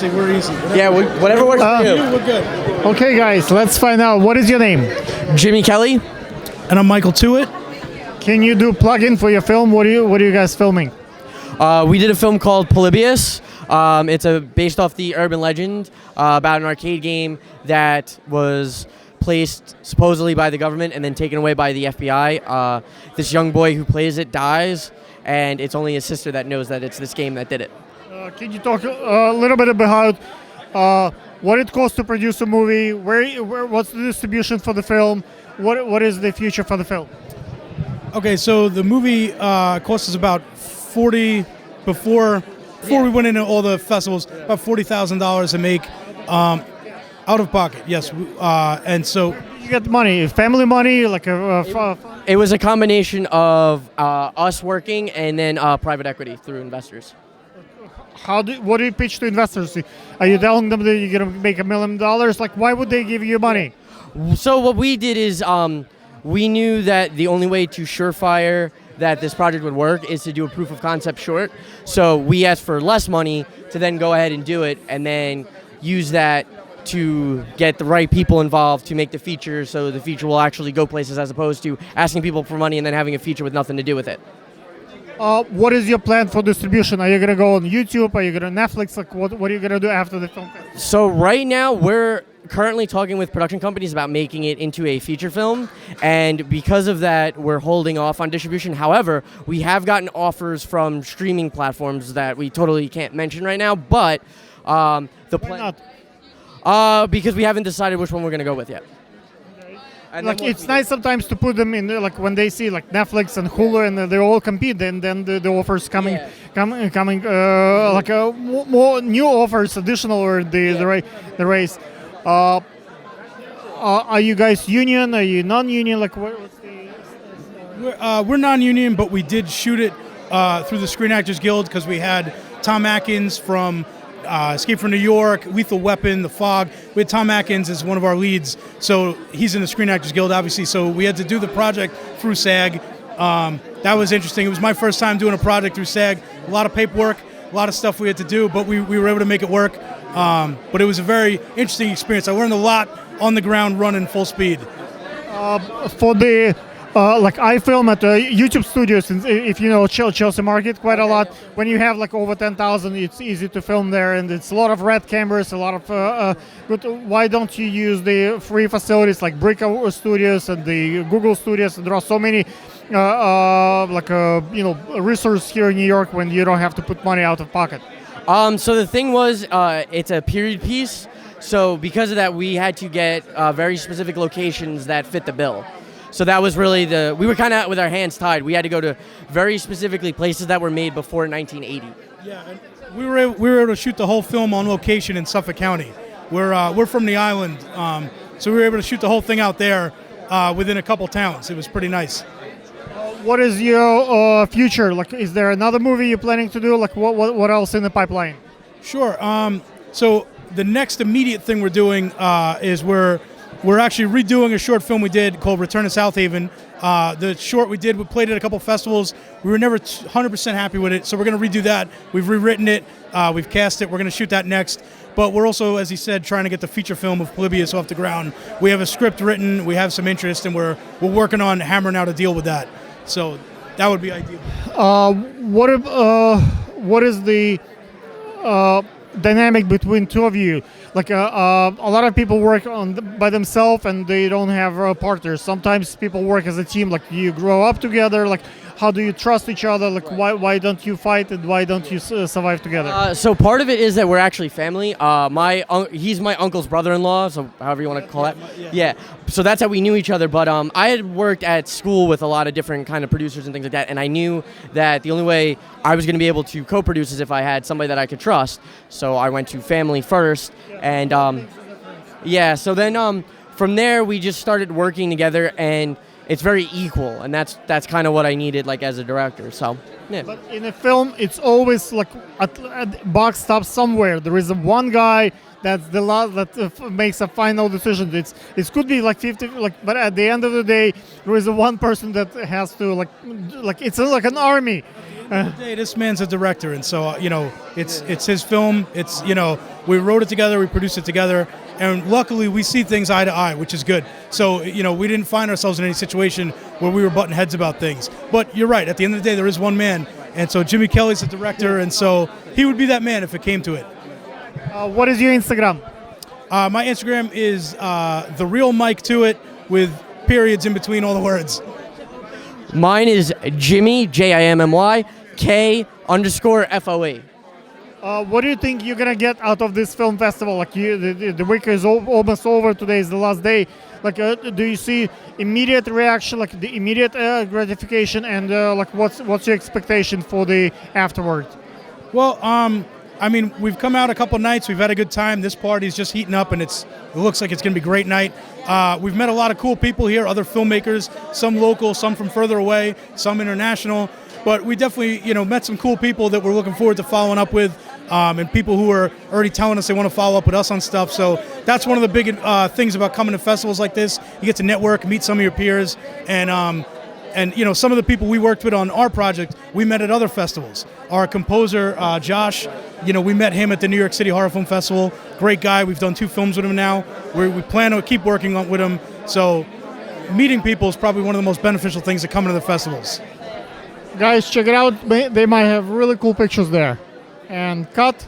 We're easy. Yeah, whatever works for you. We're good. Okay, guys, let's find out. What is your name? Jimmy Kelly. And I'm Michael Tuitt. Can you do plug-in for your film? What are you guys filming? We did a film called Polybius. It's based off the urban legend about an arcade game that was placed supposedly by the government and then taken away by the FBI. This young boy who plays it dies, and it's only his sister that knows that it's this game that did it. Can you talk a little bit about what it costs to produce a movie? What's the distribution for the film? What is the future for the film? Okay, so the movie cost us about before we went into all the festivals, about $40,000 to make out of pocket. Yes, and so You get money, family money, like It was a combination of us working and then private equity through investors. what do you pitch to investors? Are you telling them that you're gonna make $1 million? Like, why would they give you money? So what we did is we knew that the only way to surefire that this project would work is to do a proof of concept short. So we asked for less money to then go ahead and do it and then use that to get the right people involved to make the feature so the feature will actually go places as opposed to asking people for money and then having a feature with nothing to do with it. What is your plan for distribution? Are you gonna go on YouTube? Are you gonna Netflix? Like, what are you gonna do after the film? So right now we're currently talking with production companies about making it into a feature film, and because of that we're holding off on distribution. However, we have gotten offers from streaming platforms that we totally can't mention right now, but the plan because we haven't decided which one we're going to go with yet. And like, it's nice sometimes to put them in there, like when they see like Netflix and Hulu and they all compete, then the offers coming like more new offers, additional, or the race. Are you guys union? Are you non-union? Like, what's the? we're non-union, but we did shoot it through the Screen Actors Guild because we had Tom Atkins from Escape from New York, Lethal Weapon, The Fog. We had Tom Atkins as one of our leads, so he's in the Screen Actors Guild, obviously. So we had to do the project through SAG. That was interesting. It was my first time doing a project through SAG. A lot of paperwork, a lot of stuff we had to do, but we were able to make it work. But it was a very interesting experience. I learned a lot on the ground running full speed. For the like, I film at YouTube Studios, if you know Chelsea Market quite a lot. When you have like over 10,000, it's easy to film there, and it's a lot of red cameras, a lot of good. Why don't you use the free facilities like Brico Studios and the Google Studios? There are so many resources here in New York when you don't have to put money out of pocket. So the thing was, it's a period piece, so because of that we had to get very specific locations that fit the bill. So that was really we were kind of with our hands tied. We had to go to very specifically places that were made before 1980. Yeah, and we were able to shoot the whole film on location in Suffolk County. We're from the island, so we were able to shoot the whole thing out there within a couple towns. It was pretty nice. What is your future? Like, is there another movie you're planning to do? Like, what else in the pipeline? Sure. So the next immediate thing we're doing is we're actually redoing a short film we did called Return to South Haven. The short we played at a couple festivals. We were never 100% happy with it, so we're going to redo that. We've rewritten it. We've cast it. We're going to shoot that next. But we're also, as he said, trying to get the feature film of Polybius off the ground. We have a script written. We have some interest, and we're working on hammering out a deal with that. So that would be ideal. What is the dynamic between two of you? Like, a lot of people work by themselves and they don't have partners. Sometimes people work as a team. Like, you grow up together. Like, how do you trust each other? Like, why don't you fight and why don't you survive together? So part of it is that we're actually family. He's my uncle's brother-in-law, so however you want to call that. Yeah. So that's how we knew each other. But I had worked at school with a lot of different kind of producers and things like that, and I knew that the only way I was going to be able to co-produce is if I had somebody that I could trust. So I went to family first, and so then from there we just started working together, and it's very equal, and that's kind of what I needed, like, as a director. So, yeah. But in a film, it's always like a buck stops somewhere. There is one guy that's the last that makes a final decision. It could be like 50, but at the end of the day, there is one person that has to like it's like an army. Hey, this man's a director, and so it's his film. It's we wrote it together, we produced it together, and luckily we see things eye to eye, which is good. So we didn't find ourselves in any situation where we were butting heads about things. But you're right. At the end of the day, there is one man, and so Jimmy Kelly's the director, and so he would be that man if it came to it. What is your Instagram? My Instagram is the real Mike to it with periods in between all the words. Mine is Jimmy Jimmy K_FOE. What do you think you're gonna get out of this film festival? Like the week is almost over. Today is the last day. Like, do you see immediate reaction, like the immediate gratification, and like what's your expectation for the afterward? Well, I mean, we've come out a couple nights. We've had a good time. This party's just heating up, and it looks like it's going to be a great night. We've met a lot of cool people here, other filmmakers, some local, some from further away, some international. But we definitely, met some cool people that we're looking forward to following up with, and people who are already telling us they want to follow up with us on stuff. So that's one of the big things about coming to festivals like this. You get to network, meet some of your peers, and some of the people we worked with on our project, we met at other festivals. Our composer, Josh, we met him at the New York City Horror Film Festival. Great guy. We've done 2 films with him now. We plan to keep working with him. So meeting people is probably one of the most beneficial things that come to the festivals. Guys, check it out. They might have really cool pictures there. And cut.